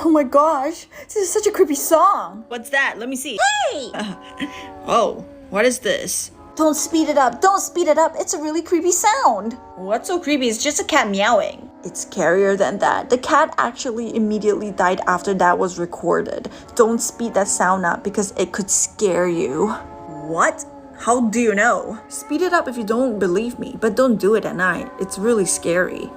Oh my gosh, this is such a creepy song. What's that? Let me see. Hey! Oh, what is this? Don't speed it up, don't speed it up. It's a really creepy sound. What's so creepy? It's just a cat meowing. It's scarier than that. The cat actually immediately died after that was recorded. Don't speed that sound up because it could scare you. What? How do you know? Speed it up if you don't believe me, but don't do it at night. It's really scary.